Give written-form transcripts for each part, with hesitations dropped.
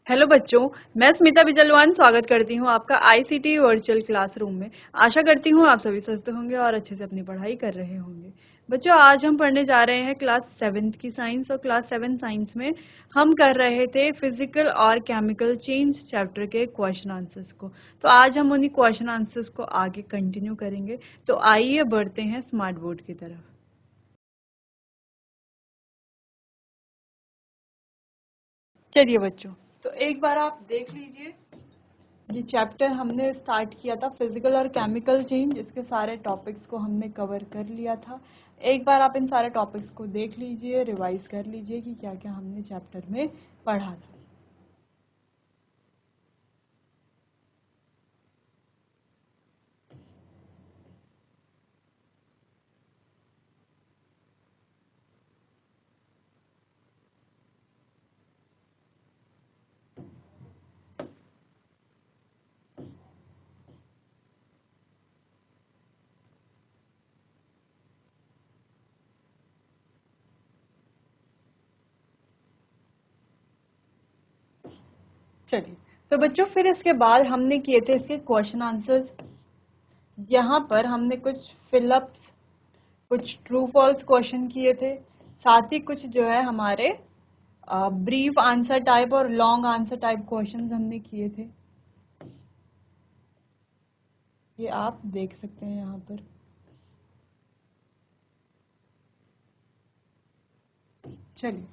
Hello बच्चों, मैं स्मिता बिजलवान स्वागत करती हूँ आपका आईसीटी वर्चुअल क्लासरूम में। आशा करती हूँ आप सभी स्वस्थ होंगे और अच्छे से अपनी पढ़ाई कर रहे होंगे। बच्चों, आज हम पढ़ने जा रहे हैं क्लास 7th की साइंस, और क्लास 7 साइंस में हम कर रहे थे फिजिकल और केमिकल चेंज चैप्टर के क्वेश्चन आंसर्स को। तो आज हम उन्हीं क्वेश्चन आंसर्स को आगे कंटिन्यू करेंगे। तो आइए बढ़ते हैं स्मार्ट बोर्ड की तरफ। चलिए बच्चों, तो एक बार आप देख लीजिए, ये चैप्टर हमने स्टार्ट किया था फिजिकल और केमिकल चेंज। इसके सारे टॉपिक्स को हमने कवर कर लिया था। एक बार आप इन सारे टॉपिक्स को देख लीजिए, रिवाइज कर लीजिए कि क्या क्या हमने चैप्टर में पढ़ा था। चलिए, तो बच्चों फिर इसके बाद हमने किए थे इसके क्वेश्चन आंसर्स। यहाँ पर हमने कुछ फिलअप्स, कुछ ट्रू फॉल्स क्वेश्चन किए थे, साथ ही कुछ जो है हमारे ब्रीफ आंसर टाइप और लॉन्ग आंसर टाइप क्वेश्चंस हमने किए थे। ये आप देख सकते हैं यहाँ पर। चलिए,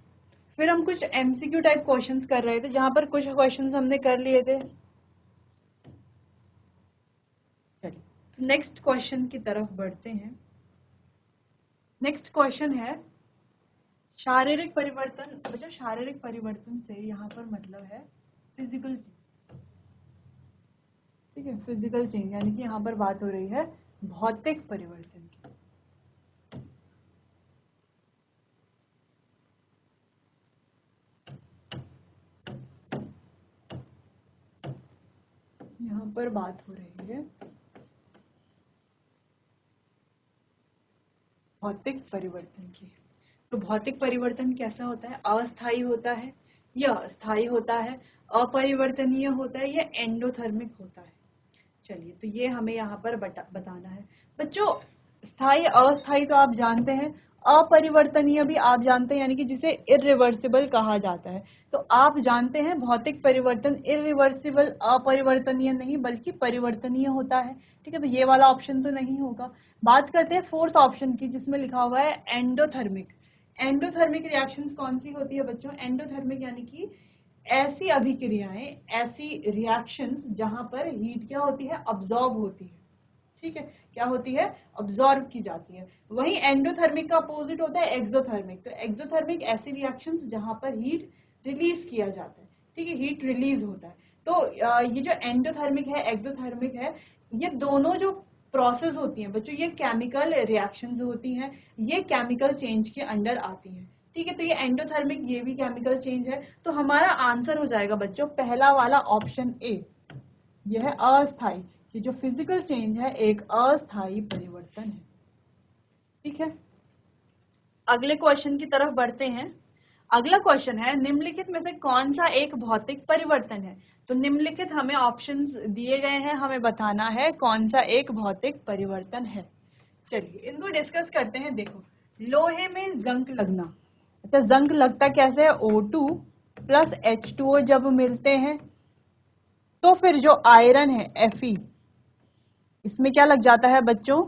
फिर हम कुछ एमसीक्यू टाइप क्वेश्चंस कर रहे थे, जहां पर कुछ क्वेश्चंस हमने कर लिए थे। चलिए, नेक्स्ट क्वेश्चन की तरफ बढ़ते हैं। नेक्स्ट क्वेश्चन है शारीरिक परिवर्तन। बच्चों, शारीरिक परिवर्तन से यहाँ पर मतलब है फिजिकल चेंज। ठीक है, फिजिकल चेंज यानी कि यहाँ पर बात हो रही है भौतिक परिवर्तन की। यहाँ पर बात हो रही है भौतिक परिवर्तन की। तो भौतिक परिवर्तन कैसा होता है? अस्थायी होता है या स्थायी होता है, अपरिवर्तनीय होता है या एंडोथर्मिक होता है? चलिए, तो ये हमें यहाँ पर बताना है। बच्चों, स्थायी अस्थायी तो आप जानते हैं, अपरिवर्तनीय भी आप जानते हैं, यानी कि जिसे इरिवर्सिबल कहा जाता है। तो आप जानते हैं भौतिक परिवर्तन इरिवर्सिबल, अपरिवर्तनीय नहीं बल्कि परिवर्तनीय होता है। ठीक है, तो ये वाला ऑप्शन तो नहीं होगा। बात करते हैं फोर्थ ऑप्शन की, जिसमें लिखा हुआ है एंडोथर्मिक। एंडोथर्मिक रिएक्शंस कौन सी होती है बच्चों? एंडोथर्मिक यानी कि ऐसी अभिक्रियाएं, ऐसी रिएक्शंस जहां पर हीट क्या होती है? अब्जॉर्ब होती है। ठीक है, क्या होती है? अब्जॉर्ब की जाती है। वहीं एंडोथर्मिक का अपोजिट होता है एक्सोथर्मिक। तो एक्सोथर्मिक ऐसी रिएक्शंस जहां पर हीट रिलीज किया जाता है। ठीक है, हीट रिलीज होता है। तो ये जो एंडोथर्मिक है, एक्सोथर्मिक है, ये दोनों जो प्रोसेस होती हैं बच्चों, ये केमिकल रिएक्शंस होती हैं, ये केमिकल चेंज के अंडर आती हैं। ठीक है, तो ये एंडोथर्मिक, ये भी केमिकल चेंज है। तो हमारा आंसर हो जाएगा बच्चों पहला वाला ऑप्शन ए। यह है अस्थायी, कि जो फिजिकल चेंज है एक अस्थायी परिवर्तन है। ठीक है, अगले क्वेश्चन की तरफ बढ़ते हैं। अगला क्वेश्चन है निम्नलिखित में से कौन सा एक भौतिक परिवर्तन है? तो निम्नलिखित हमें ऑप्शंस दिए गए हैं, हमें बताना है कौन सा एक भौतिक परिवर्तन है। चलिए, इनको डिस्कस करते हैं। देखो, लोहे में जंक लगना। अच्छा, जंक लगता कैसे है? O2 प्लस H2O जब मिलते हैं तो फिर जो आयरन है Fe, इसमें क्या लग जाता है बच्चों?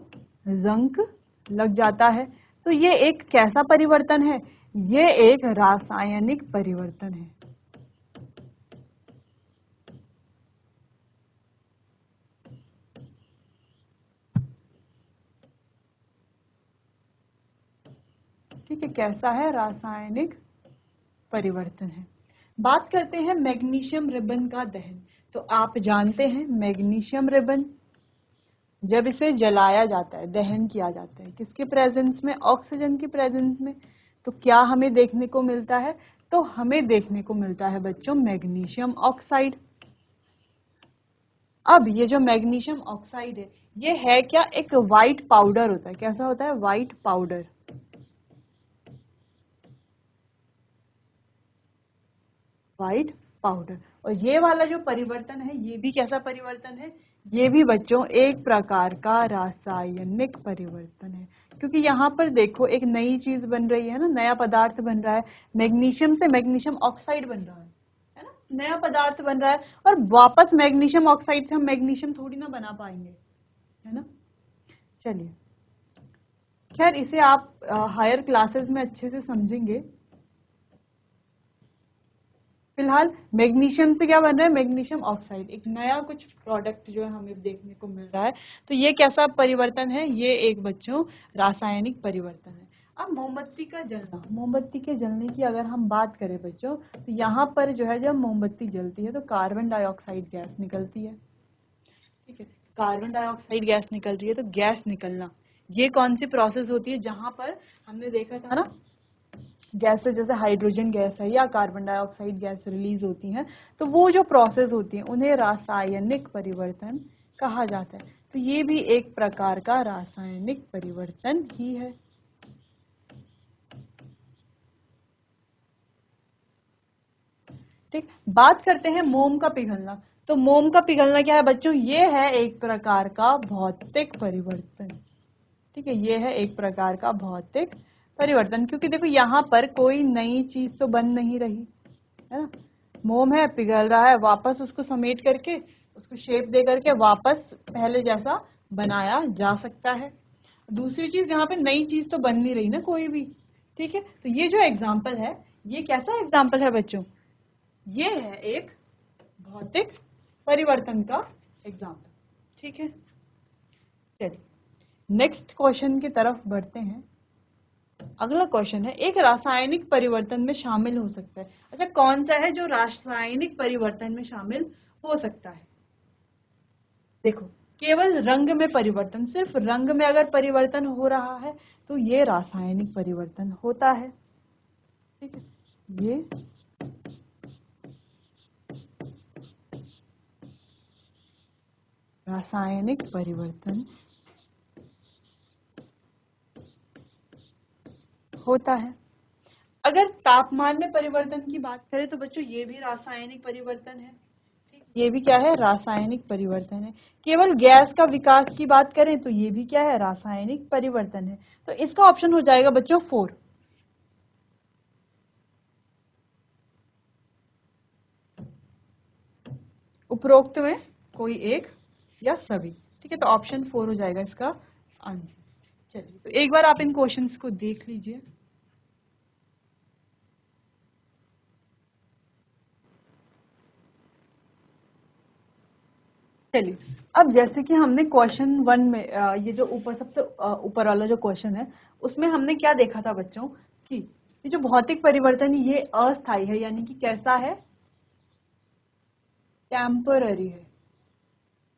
जंक लग जाता है। तो ये एक कैसा परिवर्तन है? ये एक रासायनिक परिवर्तन है। ठीक है, कैसा है? रासायनिक परिवर्तन है। बात करते हैं मैग्नीशियम रिबन का दहन। तो आप जानते हैं मैग्नीशियम रिबन जब इसे जलाया जाता है, दहन किया जाता है, किसके प्रेजेंस में? ऑक्सीजन की प्रेजेंस में। तो क्या हमें देखने को मिलता है? तो हमें देखने को मिलता है बच्चों मैग्नीशियम ऑक्साइड। अब ये जो मैग्नीशियम ऑक्साइड है, ये है क्या? एक व्हाइट पाउडर होता है। कैसा होता है? White powder. White powder. और ये वाला जो परिवर्तन है ये भी कैसा परिवर्तन है, ये भी बच्चों एक प्रकार का रासायनिक परिवर्तन है, क्योंकि यहाँ पर देखो एक नई चीज बन रही है ना, नया पदार्थ बन रहा है, मैग्नीशियम से मैग्नीशियम ऑक्साइड बन रहा है ना, नया पदार्थ बन रहा है, और वापस मैग्नीशियम ऑक्साइड से हम मैग्नीशियम थोड़ी ना बना पाएंगे, है ना। चलिए, खैर इसे आप हायर क्लासेस में अच्छे से समझेंगे। फिलहाल मैग्नीशियम से क्या बन रहा है, मैग्नीशियम ऑक्साइड, एक नया कुछ प्रोडक्ट जो है हमें देखने को मिल रहा है। तो ये कैसा परिवर्तन है, ये एक बच्चों रासायनिक परिवर्तन है। अब मोमबत्ती का जलना, मोमबत्ती के जलने की अगर हम बात करें बच्चों, तो यहाँ पर जो है जब मोमबत्ती जलती है तो कार्बन डाइऑक्साइड गैस निकलती है, ठीक है। कार्बन डाइऑक्साइड गैस निकल रही है, तो गैस निकलना ये कौन सी प्रोसेस होती है, जहां पर हमने देखा था ना गैस से जैसे हाइड्रोजन गैस है या कार्बन डाइऑक्साइड गैस रिलीज होती है, तो वो जो प्रोसेस होती है उन्हें रासायनिक परिवर्तन कहा जाता है। तो ये भी एक प्रकार का रासायनिक परिवर्तन ही है। ठीक, बात करते हैं मोम का पिघलना। तो मोम का पिघलना क्या है बच्चों, ये है एक प्रकार का भौतिक परिवर्तन, ठीक है, ये है एक प्रकार का भौतिक परिवर्तन, क्योंकि देखो यहाँ पर कोई नई चीज तो बन नहीं रही है ना, मोम है पिघल रहा है, वापस उसको समेट करके उसको शेप दे करके वापस पहले जैसा बनाया जा सकता है। दूसरी चीज यहाँ पे नई चीज तो बन नहीं रही ना कोई भी, ठीक है। तो ये जो एग्जाम्पल है ये कैसा एग्जाम्पल है बच्चों, ये है एक भौतिक परिवर्तन का एग्जाम्पल, ठीक है। चलिए नेक्स्ट क्वेश्चन की तरफ बढ़ते हैं। अगला क्वेश्चन है, एक रासायनिक परिवर्तन में शामिल हो सकता है। अच्छा, कौन सा है जो रासायनिक परिवर्तन में शामिल हो सकता है। देखो, केवल रंग में परिवर्तन, सिर्फ रंग में अगर परिवर्तन हो रहा है तो ये रासायनिक परिवर्तन होता है, ठीक है। ये रासायनिक परिवर्तन होता है। अगर तापमान में परिवर्तन की बात करें तो बच्चों ये भी रासायनिक परिवर्तन है, ठीक, ये भी क्या है, रासायनिक परिवर्तन है। केवल गैस का विकास की बात करें तो ये भी क्या है, रासायनिक परिवर्तन है। तो इसका ऑप्शन हो जाएगा बच्चों 4। उपरोक्त में कोई एक या सभी, ठीक है। तो ऑप्शन 4 हो जाएगा इसका आंसर। चलिए, तो एक बार आप इन क्वेश्चंस को देख लीजिए। चलिए, अब जैसे कि हमने क्वेश्चन 1 में ये जो ऊपर सबसे ऊपर वाला जो क्वेश्चन है उसमें हमने क्या देखा था बच्चों, कि ये जो भौतिक परिवर्तन ये अस्थायी है, यानी कि कैसा है, टेम्पररी है,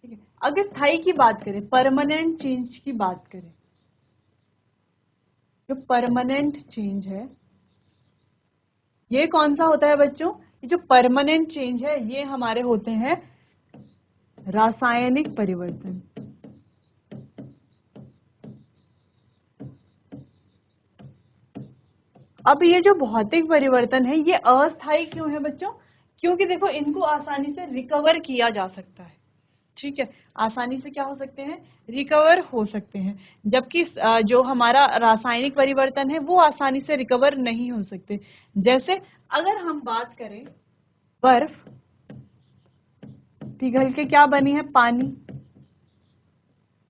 ठीक है। अगर स्थायी की बात करें, परमानेंट चेंज की बात करें, जो परमानेंट चेंज है ये कौन सा होता है बच्चों, ये जो परमानेंट चेंज है ये हमारे होते हैं रासायनिक परिवर्तन। अब ये जो भौतिक परिवर्तन है ये अस्थायी क्यों है बच्चों, क्योंकि देखो इनको आसानी से रिकवर किया जा सकता है, ठीक है, आसानी से क्या हो सकते हैं, रिकवर हो सकते हैं, जबकि जो हमारा रासायनिक परिवर्तन है वो आसानी से रिकवर नहीं हो सकते। जैसे अगर हम बात करें, बर्फ पिघल के क्या बनी है, पानी।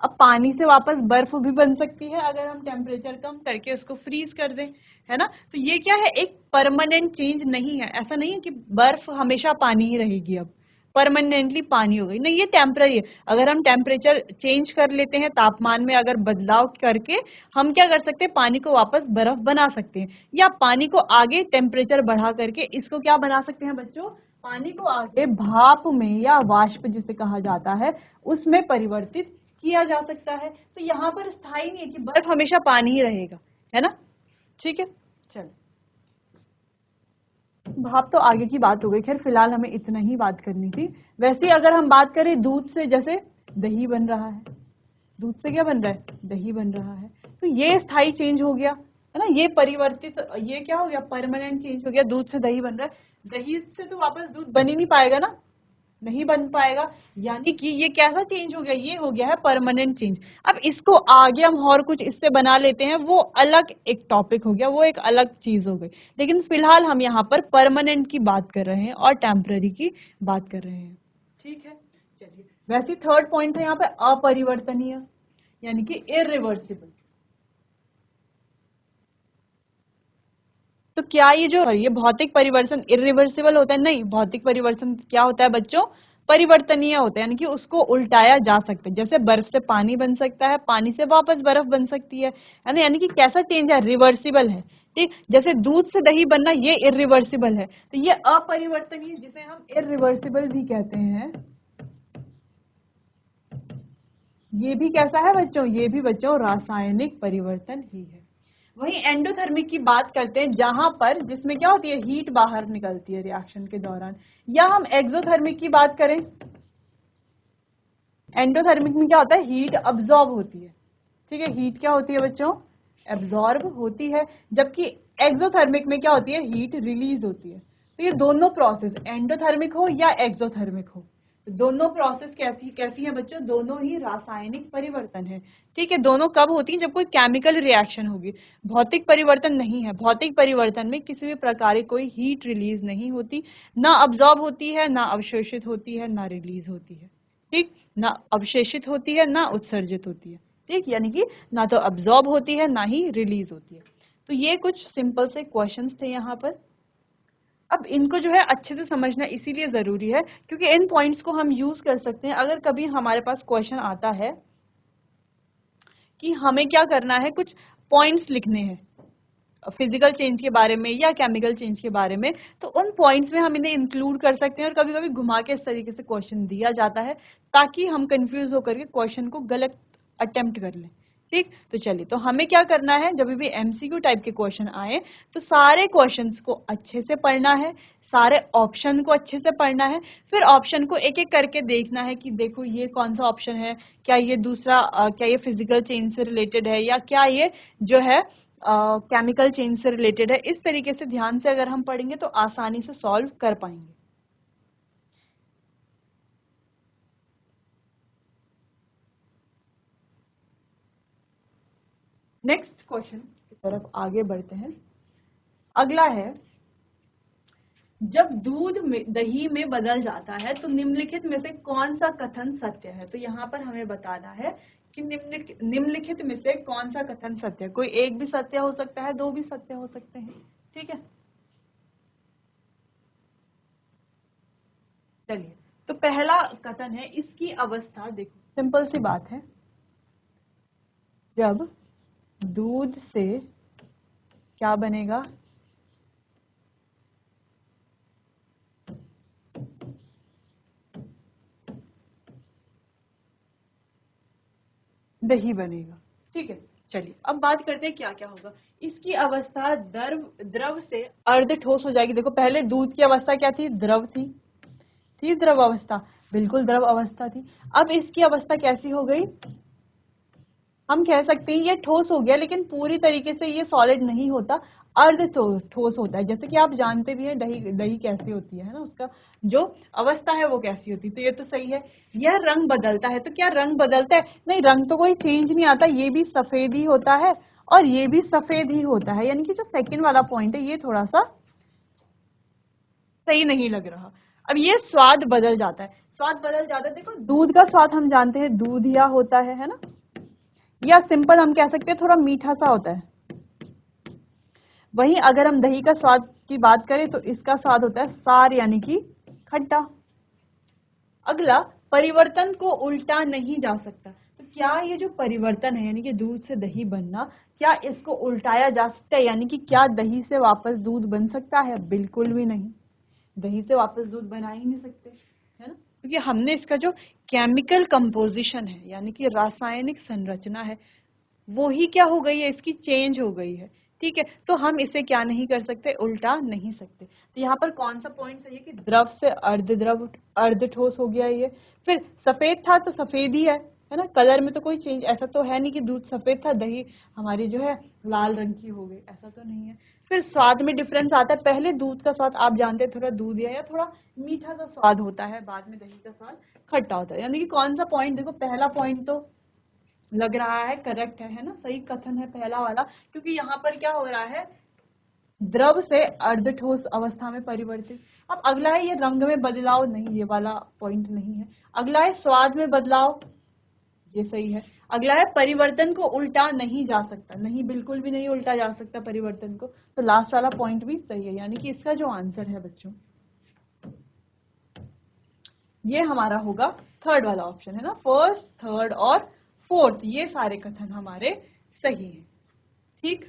अब पानी से वापस बर्फ भी बन सकती है अगर हम टेम्परेचर कम करके उसको फ्रीज कर दें, है ना। तो ये क्या है, एक परमानेंट चेंज नहीं है, ऐसा नहीं है कि बर्फ हमेशा पानी ही रहेगी, अब परमानेंटली पानी हो गई, नहीं, ये टेम्पररी है। अगर हम टेम्परेचर चेंज कर लेते हैं, तापमान में अगर बदलाव करके हम क्या कर सकते हैं, पानी को वापस बर्फ बना सकते हैं, या पानी को आगे टेम्परेचर बढ़ा करके इसको क्या बना सकते हैं बच्चों, पानी को आगे भाप में या वाष्प जिसे कहा जाता है उसमें परिवर्तित किया जा सकता है। तो यहाँ पर स्थायी नहीं है कि बर्फ हमेशा पानी ही रहेगा, है ना, ठीक है। चल, भाप तो आगे की बात हो गई, खैर फिलहाल हमें इतना ही बात करनी थी। वैसे अगर हम बात करें दूध से, जैसे दही बन रहा है, दूध से क्या बन रहा है, दही बन रहा है, तो ये स्थायी चेंज हो गया, है ना। ये परिवर्तित, ये क्या हो गया, परमानेंट चेंज हो गया। दूध से दही बन रहा है, दही से तो वापस दूध बन ही नहीं पाएगा ना, नहीं बन पाएगा, यानी कि ये कैसा चेंज हो गया, ये हो गया है परमानेंट चेंज। अब इसको आगे हम और कुछ इससे बना लेते हैं, वो अलग एक टॉपिक हो गया, वो एक अलग चीज हो गई। लेकिन फिलहाल हम यहाँ पर परमानेंट की बात कर रहे हैं और टेम्पररी की बात कर रहे हैं, ठीक है। चलिए, वैसे थर्ड पॉइंट है यहाँ पे अपरिवर्तनीय, यानी कि इरिवर्सिबल। तो क्या ये भौतिक परिवर्तन इरिवर्सिबल होता है? नहीं, भौतिक परिवर्तन क्या होता है बच्चों, परिवर्तनीय होता है, यानी कि उसको उल्टाया जा सकता है। जैसे बर्फ से पानी बन सकता है, पानी से वापस बर्फ बन सकती है ना, यानी कि कैसा चेंज है, रिवर्सिबल है। ठीक, जैसे दूध से दही बनना ये इरिवर्सिबल है, तो ये अपरिवर्तनीय जिसे हम इरिवर्सिबल भी कहते हैं, ये भी कैसा है बच्चों, ये भी बच्चों रासायनिक परिवर्तन ही है। वहीं एंडोथर्मिक की बात करते हैं, जहां पर जिसमें क्या होती है, हीट बाहर निकलती है रिएक्शन के दौरान। या हम एक्सोथर्मिक की बात करें, एंडोथर्मिक में क्या होता है, हीट अब्सॉर्ब होती है, ठीक है, हीट क्या होती है बच्चों, एब्जॉर्ब होती है। जबकि एक्सोथर्मिक में क्या होती है, हीट रिलीज होती है। तो ये दोनों प्रोसेस, एंडोथर्मिक हो या एक्सोथर्मिक हो, दोनों प्रोसेस कैसी कैसी है बच्चों, दोनों ही रासायनिक परिवर्तन है, ठीक है। दोनों कब होती है, जब कोई केमिकल रिएक्शन होगी। भौतिक परिवर्तन नहीं है, भौतिक परिवर्तन में किसी भी प्रकार की कोई हीट रिलीज नहीं होती, ना अब्जॉर्ब होती है, ना अवशोषित होती है, ना रिलीज होती है, ठीक, ना अवशेषित होती है, ना उत्सर्जित होती है, ठीक, यानी कि ना तो अब्जॉर्ब होती है, ना ही रिलीज होती है। तो ये कुछ सिंपल से क्वेश्चंस थे यहाँ पर। अब इनको जो है अच्छे से समझना इसीलिए जरूरी है क्योंकि इन पॉइंट्स को हम यूज कर सकते हैं अगर कभी हमारे पास क्वेश्चन आता है कि हमें क्या करना है, कुछ पॉइंट्स लिखने हैं फिजिकल चेंज के बारे में या केमिकल चेंज के बारे में, तो उन पॉइंट्स में हम इन्हें इंक्लूड कर सकते हैं। और कभी कभी घुमा के इस तरीके से क्वेश्चन दिया जाता है ताकि हम कंफ्यूज होकर के क्वेश्चन को गलत अटेम्प्ट कर लें, ठीक। तो चलिए, तो हमें क्या करना है, जब भी एमसीक्यू टाइप के क्वेश्चन आए तो सारे क्वेश्चंस को अच्छे से पढ़ना है, सारे ऑप्शन को अच्छे से पढ़ना है, फिर ऑप्शन को एक एक करके देखना है कि देखो ये कौन सा ऑप्शन है, क्या ये दूसरा क्या ये फिजिकल चेंज से रिलेटेड है या क्या ये जो है केमिकल चेंज से रिलेटेड है। इस तरीके से ध्यान से अगर हम पढ़ेंगे तो आसानी से सॉल्व कर पाएंगे। नेक्स्ट क्वेश्चन की तरफ आगे बढ़ते हैं। अगला है, जब दूध में दही में बदल जाता है तो निम्नलिखित में से कौन सा कथन सत्य है। तो यहाँ पर हमें बताना है कि निम्नलिखित में से कौन सा कथन सत्य है। कोई एक भी सत्य हो सकता है, दो भी सत्य हो सकते हैं, ठीक है। चलिए, तो पहला कथन है, इसकी अवस्था देखो, सिंपल सी बात है, जब दूध से क्या बनेगा, दही बनेगा, ठीक है। चलिए, अब बात करते हैं क्या क्या होगा। इसकी अवस्था द्रव से अर्ध ठोस हो जाएगी। देखो, पहले दूध की अवस्था क्या थी, द्रव थी द्रव अवस्था, बिल्कुल द्रव अवस्था थी। अब इसकी अवस्था कैसी हो गई, हम कह सकते हैं ये ठोस हो गया, लेकिन पूरी तरीके से ये सॉलिड नहीं होता, अर्ध ठोस होता है। जैसे कि आप जानते भी हैं दही दही कैसी होती है ना, उसका जो अवस्था है वो कैसी होती है। तो ये तो सही है। यह रंग बदलता है, तो क्या रंग बदलता है, नहीं, रंग तो कोई चेंज नहीं आता, ये भी सफेद ही होता है और ये भी सफेद ही होता है। यानी कि जो सेकंड वाला पॉइंट है ये थोड़ा सा सही नहीं लग रहा। अब ये स्वाद बदल जाता है, स्वाद बदल जाता है। देखो, दूध का स्वाद हम जानते हैं दूधिया होता है ना, या सिंपल हम कह सकते हैं थोड़ा मीठा सा होता है। वहीं अगर हम दही का स्वाद की बात करें तो इसका स्वाद होता है सार, यानी कि खट्टा। अगला, परिवर्तन को उल्टा नहीं जा सकता। तो क्या ये जो परिवर्तन है, यानी कि दूध से दही बनना, क्या इसको उल्टाया जा सकता है, यानी कि क्या दही से वापस दूध बन सकता है, बिल्कुल भी नहीं, दही से वापस दूध बना ही नहीं सकते, है ना, क्योंकि हमने इसका जो केमिकल कंपोजिशन है, यानी कि रासायनिक संरचना है, वो ही क्या हो गई है, इसकी चेंज हो गई है, ठीक है। तो हम इसे क्या नहीं कर सकते, उल्टा नहीं सकते। तो यहाँ पर कौन सा पॉइंट सही है कि द्रव से अर्ध ठोस हो गया ये। फिर सफेद था तो सफेद ही है, है ना। कलर में तो कोई चेंज ऐसा तो है नहीं कि दूध सफेद था दही हमारी जो है लाल रंग की हो गई, ऐसा तो नहीं है। फिर स्वाद में डिफरेंस आता है, पहले दूध का स्वाद आप जानते हैं थोड़ा दूध या थोड़ा मीठा सा स्वाद होता है, बाद में दही का स्वाद खट्टा होता है। यानी कि कौन सा पॉइंट, देखो पहला पॉइंट तो लग रहा है करेक्ट है ना, सही कथन है पहला वाला, क्योंकि यहाँ पर क्या हो रहा है, द्रव से अर्धठोस अवस्था में परिवर्तित। अब अगला है ये रंग में बदलाव, नहीं ये वाला पॉइंट नहीं है। अगला है स्वाद में बदलाव, ये सही है। अगला है परिवर्तन को उल्टा नहीं जा सकता, नहीं बिल्कुल भी नहीं उल्टा जा सकता परिवर्तन को, तो लास्ट वाला पॉइंट भी सही है। यानी कि इसका जो आंसर है बच्चों ये हमारा होगा थर्ड वाला ऑप्शन है ना, फर्स्ट थर्ड और फोर्थ ये सारे कथन हमारे सही हैं। ठीक,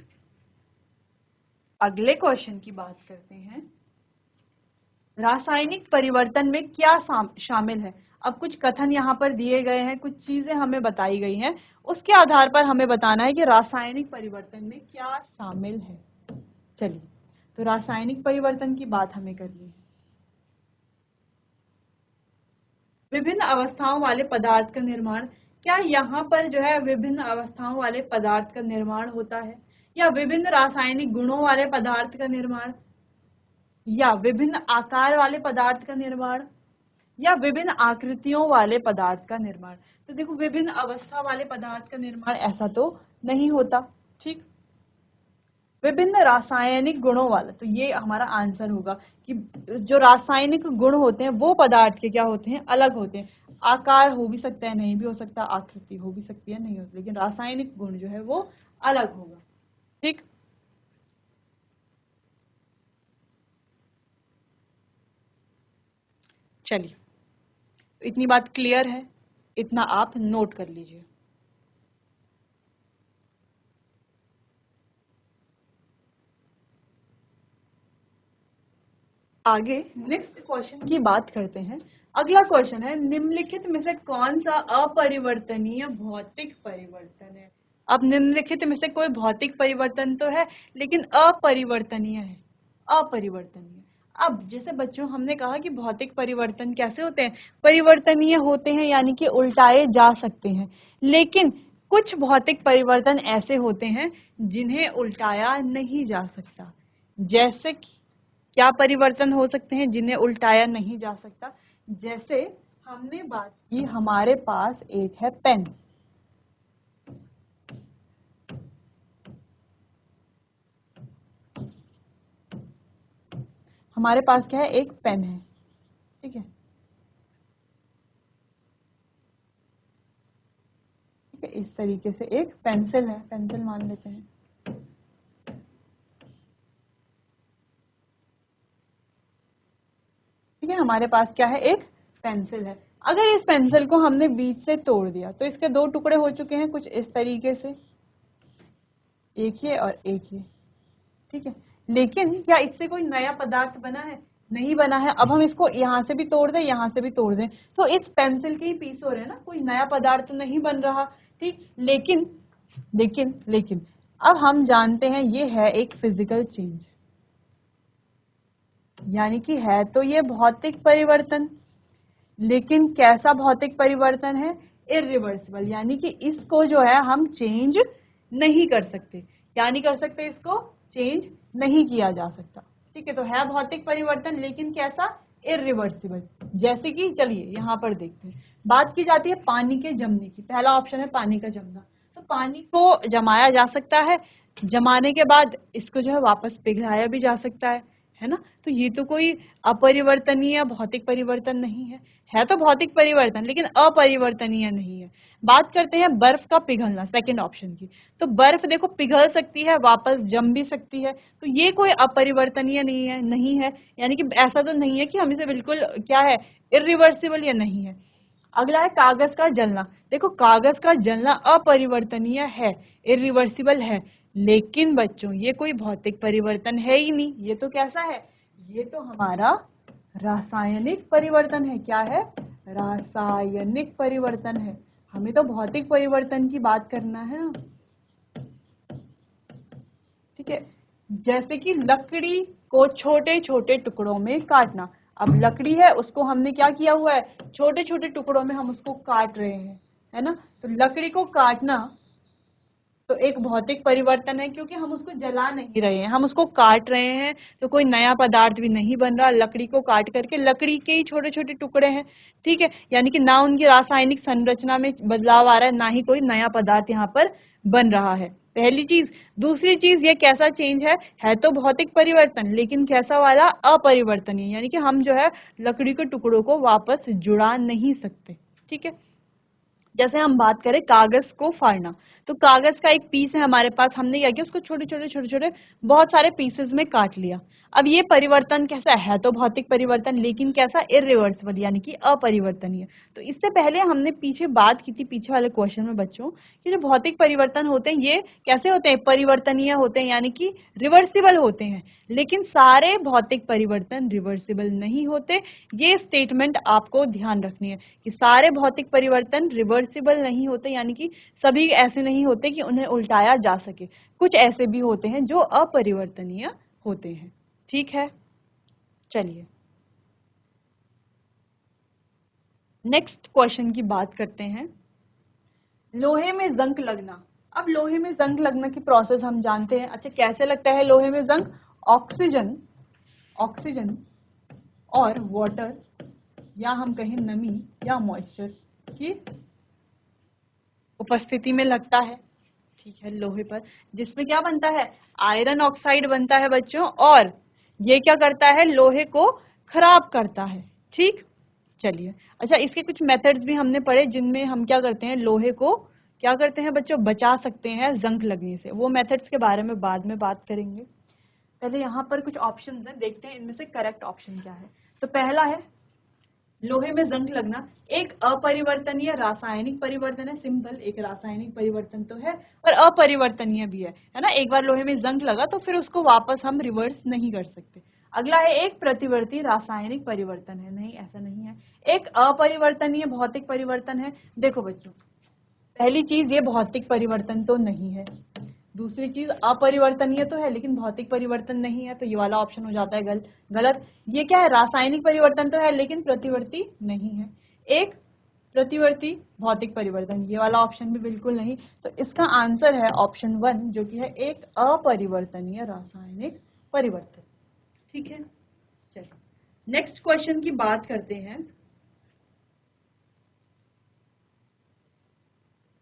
अगले क्वेश्चन की बात करते हैं, रासायनिक परिवर्तन में क्या शामिल है। अब कुछ कथन यहाँ पर दिए गए हैं, कुछ चीजें हमें बताई गई हैं, उसके आधार पर हमें बताना है कि रासायनिक परिवर्तन में क्या शामिल है। चलिए, तो रासायनिक परिवर्तन की बात हमें करनी है। विभिन्न अवस्थाओं वाले पदार्थ का निर्माण, क्या यहाँ पर जो है विभिन्न अवस्थाओं वाले पदार्थ का निर्माण होता है, या विभिन्न रासायनिक गुणों वाले पदार्थ का निर्माण, या विभिन्न आकार वाले पदार्थ का निर्माण, या विभिन्न आकृतियों वाले पदार्थ का निर्माण। तो देखो विभिन्न अवस्था वाले पदार्थ का निर्माण ऐसा तो नहीं होता। ठीक, विभिन्न रासायनिक गुणों वाला, तो ये हमारा आंसर होगा कि जो रासायनिक गुण होते हैं वो पदार्थ के क्या होते हैं, अलग होते हैं। आकार हो भी सकता है, नहीं भी हो सकता, आकृति हो भी सकती है, नहीं हो सकती, लेकिन रासायनिक गुण जो है वो अलग होगा। ठीक, चलिए इतनी बात क्लियर है, इतना आप नोट कर लीजिए। आगे नेक्स्ट क्वेश्चन की बात करते हैं। अगला क्वेश्चन है, निम्नलिखित में से कौन सा अपरिवर्तनीय भौतिक परिवर्तन है। अब निम्नलिखित में से कोई भौतिक परिवर्तन तो है लेकिन अपरिवर्तनीय है, अपरिवर्तनीय। अब जैसे बच्चों हमने कहा कि भौतिक परिवर्तन कैसे होते हैं, परिवर्तनीय होते हैं, यानी कि उल्टाए जा सकते हैं, लेकिन कुछ भौतिक परिवर्तन ऐसे होते हैं जिन्हें उल्टाया नहीं जा सकता। जैसे कि क्या परिवर्तन हो सकते हैं जिन्हें उल्टाया नहीं जा सकता, जैसे हमने बात की हमारे पास एक है पेन, हमारे पास क्या है, एक पेन है, ठीक है, ठीक है, इस तरीके से एक पेंसिल है, पेंसिल मान लेते हैं, ठीक है, हमारे पास क्या है, एक पेंसिल है। अगर इस पेंसिल को हमने बीच से तोड़ दिया तो इसके दो टुकड़े हो चुके हैं कुछ इस तरीके से, एक ये और एक ये, ठीक है, लेकिन क्या इससे कोई नया पदार्थ बना है, नहीं बना है। अब हम इसको यहाँ से भी तोड़ दें, यहाँ से भी तोड़ दें, तो इस पेंसिल के ही पीस हो रहे हैं ना, कोई नया पदार्थ तो नहीं बन रहा। ठीक, लेकिन लेकिन लेकिन अब हम जानते हैं ये है एक फिजिकल चेंज, यानी कि है तो ये भौतिक परिवर्तन, लेकिन कैसा भौतिक परिवर्तन है, इरिवर्सिबल, यानी कि इसको जो है हम चेंज नहीं कर सकते, क्या नहीं कर सकते, इसको चेंज नहीं किया जा सकता। ठीक है, तो है भौतिक परिवर्तन लेकिन कैसा, इरिवर्सिबल। जैसे कि चलिए यहाँ पर देखते हैं, बात की जाती है पानी के जमने की, पहला ऑप्शन है पानी का जमना, तो पानी को जमाया जा सकता है, जमाने के बाद इसको जो है वापस पिघलाया भी जा सकता है ना। तो ये तो कोई अपरिवर्तनीय भौतिक परिवर्तन नहीं है तो भौतिक परिवर्तन लेकिन अपरिवर्तनीय नहीं है। बात करते हैं बर्फ का पिघलना, सेकंड ऑप्शन की, तो बर्फ देखो पिघल सकती है, वापस जम भी सकती है, तो ये कोई अपरिवर्तनीय नहीं है, यानी कि ऐसा तो नहीं है कि हम इसे बिल्कुल क्या है, इरिवर्सिबल या नहीं है। अगला है कागज का जलना, देखो कागज का जलना अपरिवर्तनीय है, इरिवर्सिबल है, लेकिन बच्चों ये कोई भौतिक परिवर्तन है ही नहीं, ये तो कैसा है, ये तो हमारा रासायनिक परिवर्तन है। क्या है, रासायनिक परिवर्तन है, हमें तो भौतिक परिवर्तन की बात करना है। ठीक है, जैसे कि लकड़ी को छोटे छोटे टुकड़ों में काटना, अब लकड़ी है उसको हमने क्या किया हुआ है, छोटे छोटे टुकड़ों में हम उसको काट रहे हैं, है ना। तो लकड़ी को काटना तो एक भौतिक परिवर्तन है, क्योंकि हम उसको जला नहीं रहे हैं, हम उसको काट रहे हैं, तो कोई नया पदार्थ भी नहीं बन रहा। लकड़ी को काट करके लकड़ी के ही छोटे छोटे टुकड़े हैं, ठीक है, यानी कि ना उनकी रासायनिक संरचना में बदलाव आ रहा है, ना ही कोई नया पदार्थ यहाँ पर बन रहा है, पहली चीज। दूसरी चीज, ये कैसा चेंज है तो भौतिक परिवर्तन, लेकिन कैसा वाला, अपरिवर्तनीय, यानी कि हम जो है लकड़ी के टुकड़ों को वापस जुड़ा नहीं सकते, ठीक है। जैसे हम बात करें कागज को फाड़ना, तो कागज का एक पीस है हमारे पास, हमने क्या किया, उसको छोटे छोटे छोटे छोटे बहुत सारे पीसेस में काट लिया। अब ये परिवर्तन कैसा है तो भौतिक परिवर्तन, लेकिन कैसा, इरिवर्सिबल, यानी कि अपरिवर्तनीय। तो इससे पहले हमने पीछे बात की थी, पीछे वाले क्वेश्चन में बच्चों, कि जो भौतिक परिवर्तन होते हैं ये कैसे होते हैं, परिवर्तनीय होते हैं, यानी कि रिवर्सिबल होते हैं। लेकिन सारे भौतिक परिवर्तन रिवर्सिबल नहीं होते, ये स्टेटमेंट आपको ध्यान रखनी है कि सारे भौतिक परिवर्तन रिवर्सिबल नहीं होते, यानी कि सभी ऐसे नहीं होते कि उन्हें उल्टाया जा सके, कुछ ऐसे भी होते हैं जो अपरिवर्तनीय होते हैं, ठीक है। चलिए नेक्स्ट क्वेश्चन की बात करते हैं, लोहे में जंग लगना। अब लोहे में जंग लगने की प्रोसेस हम जानते हैं। अच्छा, कैसे लगता है लोहे में जंग, ऑक्सीजन ऑक्सीजन और वाटर, या हम कहें नमी या मॉइस्चर की उपस्थिति में लगता है, ठीक है, लोहे पर, जिसमें क्या बनता है, आयरन ऑक्साइड बनता है बच्चों, और ये क्या करता है, लोहे को खराब करता है, ठीक। चलिए, अच्छा, इसके कुछ मेथड्स भी हमने पढ़े जिनमें हम क्या करते हैं, लोहे को क्या करते हैं बच्चों, बचा सकते हैं जंग लगने से। वो मेथड्स के बारे में बाद में बात करेंगे। पहले यहाँ पर कुछ ऑप्शंस हैं, देखते हैं इनमें से करेक्ट ऑप्शन क्या है। तो पहला है, लोहे में जंग लगना एक अपरिवर्तनीय रासायनिक परिवर्तन है, सिंपल, एक रासायनिक परिवर्तन तो है और अपरिवर्तनीय भी है ना। एक बार लोहे में जंग लगा तो फिर उसको वापस हम रिवर्स नहीं कर सकते। अगला है, एक प्रतिवर्ती रासायनिक परिवर्तन है, नहीं, ऐसा नहीं है। एक अपरिवर्तनीय भौतिक परिवर्तन है। देखो बच्चों, पहली चीज, ये भौतिक परिवर्तन तो नहीं है। दूसरी चीज, अपरिवर्तनीय तो है लेकिन भौतिक परिवर्तन नहीं है, तो ये वाला ऑप्शन हो जाता है गलत। ये क्या है, रासायनिक परिवर्तन तो है लेकिन प्रतिवर्ती नहीं है। एक प्रतिवर्ती भौतिक परिवर्तन, ये वाला ऑप्शन भी बिल्कुल नहीं। तो इसका आंसर है ऑप्शन 1, जो कि है एक अपरिवर्तनीय रासायनिक परिवर्तन, ठीक है। चलो नेक्स्ट क्वेश्चन की बात करते हैं।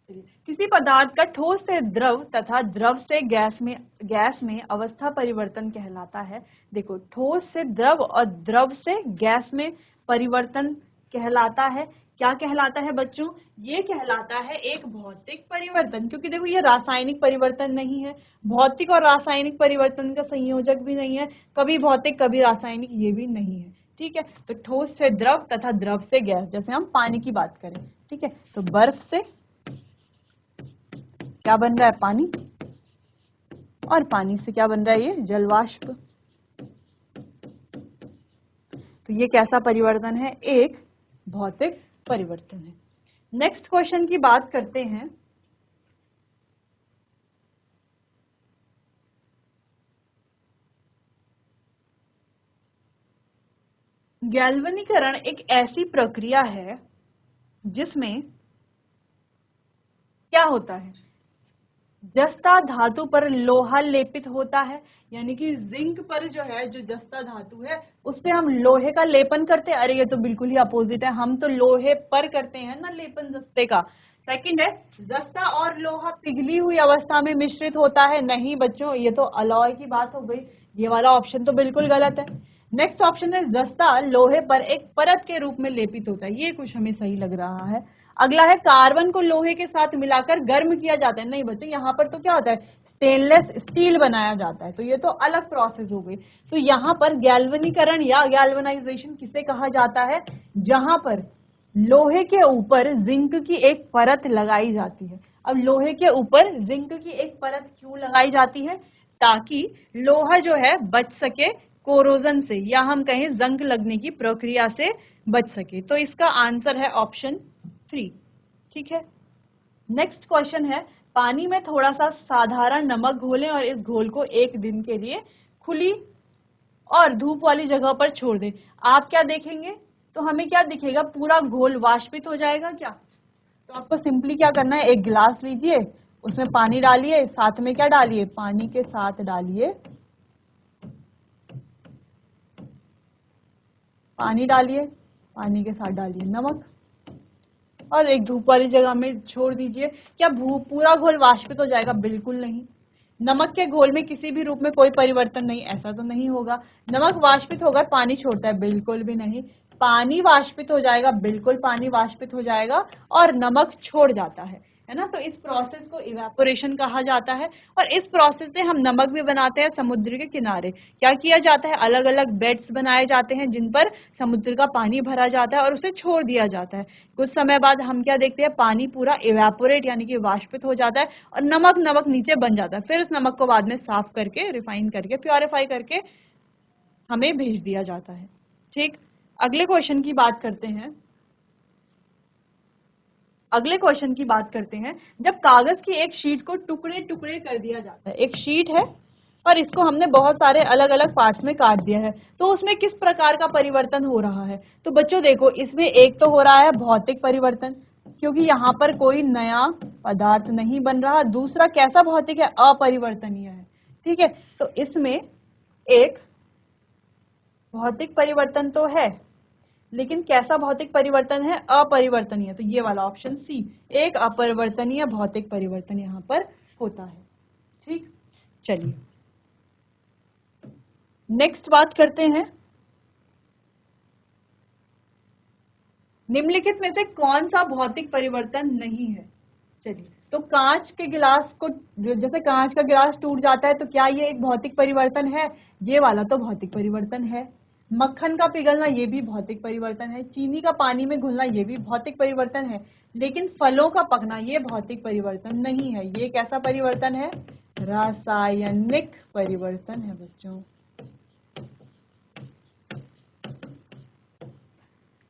किसी पदार्थ का ठोस से द्रव तथा द्रव से गैस में अवस्था परिवर्तन कहलाता है। देखो, ठोस से द्रव और द्रव से गैस में परिवर्तन कहलाता है, क्या कहलाता है बच्चों, ये कहलाता है एक भौतिक परिवर्तन, क्योंकि देखो ये रासायनिक परिवर्तन नहीं है, भौतिक और रासायनिक परिवर्तन का संयोजक भी नहीं है, कभी भौतिक कभी रासायनिक ये भी नहीं है, ठीक है। तो ठोस से द्रव तथा द्रव से गैस, जैसे हम पानी की बात करें, ठीक है, तो बर्फ से क्या बन रहा है, पानी, और पानी से क्या बन रहा है, ये जलवाष्प। तो ये कैसा परिवर्तन है, एक भौतिक परिवर्तन है। नेक्स्ट क्वेश्चन की बात करते हैं। गैल्वनीकरण एक ऐसी प्रक्रिया है जिसमें क्या होता है, जस्ता धातु पर लोहा लेपित होता है, यानी कि जिंक पर जो है, जो जस्ता धातु है उस पे हम लोहे का लेपन करते हैं। अरे ये तो बिल्कुल ही अपोजिट है, हम तो लोहे पर करते हैं ना लेपन जस्ते का। सेकंड है, जस्ता और लोहा पिघली हुई अवस्था में मिश्रित होता है। नहीं बच्चों, ये तो अलॉय की बात हो गई, ये वाला ऑप्शन तो बिल्कुल गलत है। नेक्स्ट ऑप्शन है, जस्ता लोहे पर एक परत के रूप में लेपित होता है, ये कुछ हमें सही लग रहा है। अगला है, कार्बन को लोहे के साथ मिलाकर गर्म किया जाता है। नहीं बच्चों, यहाँ पर तो क्या होता है, स्टेनलेस स्टील बनाया जाता है, तो ये तो अलग प्रोसेस हो गई। तो यहाँ पर गैल्वनीकरण या गैल्वनाइजेशन किसे कहा जाता है, जहां पर लोहे के ऊपर जिंक की एक परत लगाई जाती है। अब लोहे के ऊपर जिंक की एक परत क्यों लगाई जाती है, ताकि लोहा जो है बच सके कोरोजन से, या हम कहें जंग लगने की प्रक्रिया से बच सके। तो इसका आंसर है ऑप्शन 3, ठीक है। नेक्स्ट क्वेश्चन है, पानी में थोड़ा सा साधारण नमक घोलें और इस घोल को 1 दिन के लिए खुली और धूप वाली जगह पर छोड़ दें। आप क्या देखेंगे, तो हमें क्या दिखेगा, पूरा घोल वाष्पित हो जाएगा क्या, तो आपको सिंपली क्या करना है, एक गिलास लीजिए, उसमें पानी डालिए, साथ में क्या डालिए, पानी के साथ डालिए, पानी डालिए, पानी के साथ डालिए नमक, और एक धूप वाली जगह में छोड़ दीजिए। क्या पूरा घोल वाष्पित हो जाएगा? बिल्कुल नहीं। नमक के घोल में किसी भी रूप में कोई परिवर्तन नहीं, ऐसा तो नहीं होगा। नमक वाष्पित होकर पानी छोड़ता है? बिल्कुल भी नहीं। पानी वाष्पित हो जाएगा, बिल्कुल पानी वाष्पित हो जाएगा, और नमक छोड़ जाता है ना। तो इस प्रोसेस को इवेपोरेशन कहा जाता है। और इस प्रोसेस से हम नमक भी बनाते हैं समुद्र के किनारे। क्या किया जाता है, अलग अलग बेड्स बनाए जाते हैं जिन पर समुद्र का पानी भरा जाता है और उसे छोड़ दिया जाता है। कुछ समय बाद हम क्या देखते हैं, पानी पूरा इवेपोरेट यानी कि वाष्पित हो जाता है और नमक नमक नीचे बन जाता है। फिर उस नमक को बाद में साफ करके, रिफाइन करके, प्योरीफाई करके हमें भेज दिया जाता है। ठीक, अगले क्वेश्चन की बात करते हैं। अगले क्वेश्चन की बात करते हैं। जब कागज की एक शीट को टुकड़े टुकड़े कर दिया जाता है, एक शीट है और इसको हमने बहुत सारे अलग अलग पार्ट्स में काट दिया है, तो उसमें किस प्रकार का परिवर्तन हो रहा है? तो बच्चों देखो, इसमें एक तो हो रहा है भौतिक परिवर्तन, क्योंकि यहाँ पर कोई नया पदार्थ नहीं बन रहा। दूसरा कैसा भौतिक है, अपरिवर्तनीय है। ठीक है, तो इसमें एक भौतिक परिवर्तन तो है, लेकिन कैसा भौतिक परिवर्तन है, अपरिवर्तनीय। तो ये वाला ऑप्शन सी, एक अपरिवर्तनीय भौतिक परिवर्तन यहाँ पर होता है। ठीक, चलिए नेक्स्ट बात करते हैं। निम्नलिखित में से कौन सा भौतिक परिवर्तन नहीं है? चलिए, तो कांच के गिलास को, जैसे कांच का गिलास टूट जाता है, तो क्या ये एक भौतिक परिवर्तन है? ये वाला तो भौतिक परिवर्तन है। मक्खन का पिघलना, ये भी भौतिक परिवर्तन है। चीनी का पानी में घुलना, ये भी भौतिक परिवर्तन है। लेकिन फलों का पकना, ये भौतिक परिवर्तन नहीं है। ये कैसा परिवर्तन है? रासायनिक परिवर्तन है बच्चों।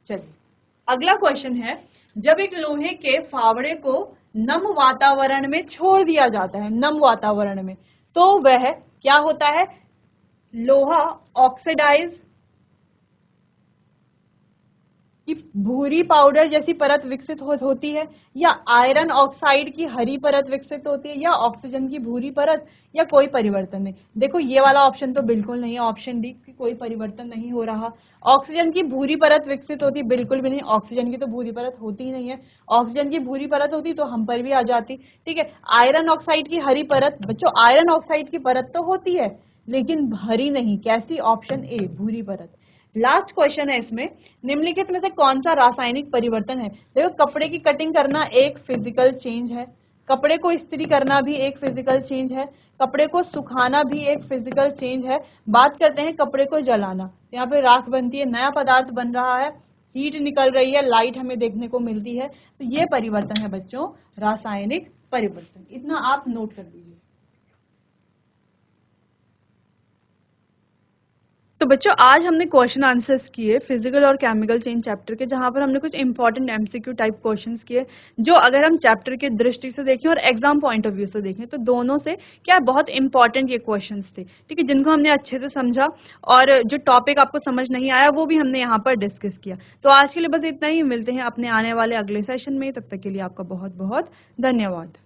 चलिए, अगला क्वेश्चन है। जब एक लोहे के फावड़े को नम वातावरण में छोड़ दिया जाता है, नम वातावरण में, तो वह क्या होता है? लोहा ऑक्सीडाइज की भूरी पाउडर जैसी परत विकसित होती है, या आयरन ऑक्साइड की हरी परत विकसित होती है, या ऑक्सीजन की भूरी परत, या कोई परिवर्तन नहीं। देखो, ये वाला ऑप्शन तो बिल्कुल नहीं है, ऑप्शन डी की कोई परिवर्तन नहीं हो रहा। ऑक्सीजन की भूरी परत विकसित होती, बिल्कुल भी नहीं। ऑक्सीजन की तो भूरी परत होती ही नहीं है। ऑक्सीजन की भूरी परत होती तो हम पर भी आ जाती। ठीक है, आयरन ऑक्साइड की हरी परत, बच्चों आयरन ऑक्साइड की परत तो होती है लेकिन हरी नहीं। कैसी? ऑप्शन ए, भूरी परत। लास्ट क्वेश्चन है इसमें, निम्नलिखित में से कौन सा रासायनिक परिवर्तन है? देखो, कपड़े की कटिंग करना एक फिजिकल चेंज है, कपड़े को इस्त्री करना भी एक फिजिकल चेंज है, कपड़े को सुखाना भी एक फिजिकल चेंज है। बात करते हैं कपड़े को जलाना, यहाँ पे राख बनती है, नया पदार्थ बन रहा है, हीट निकल रही है, लाइट हमें देखने को मिलती है, तो ये परिवर्तन है बच्चों रासायनिक परिवर्तन। इतना आप नोट कर लीजिए। तो बच्चों, आज हमने क्वेश्चन आंसर्स किए फिजिकल और केमिकल चेंज चैप्टर के, जहां पर हमने कुछ इंपॉर्टेंट एमसीक्यू टाइप क्वेश्चंस किए, जो अगर हम चैप्टर के दृष्टि से देखें और एग्जाम पॉइंट ऑफ व्यू से देखें तो दोनों से क्या बहुत इंपॉर्टेंट ये क्वेश्चंस थे। ठीक है, जिनको हमने अच्छे से समझा, और जो टॉपिक आपको समझ नहीं आया वो भी हमने यहाँ पर डिस्कस किया। तो आज के लिए बस इतना ही, मिलते हैं अपने आने वाले अगले सेशन में। तब तक के लिए आपका बहुत बहुत धन्यवाद।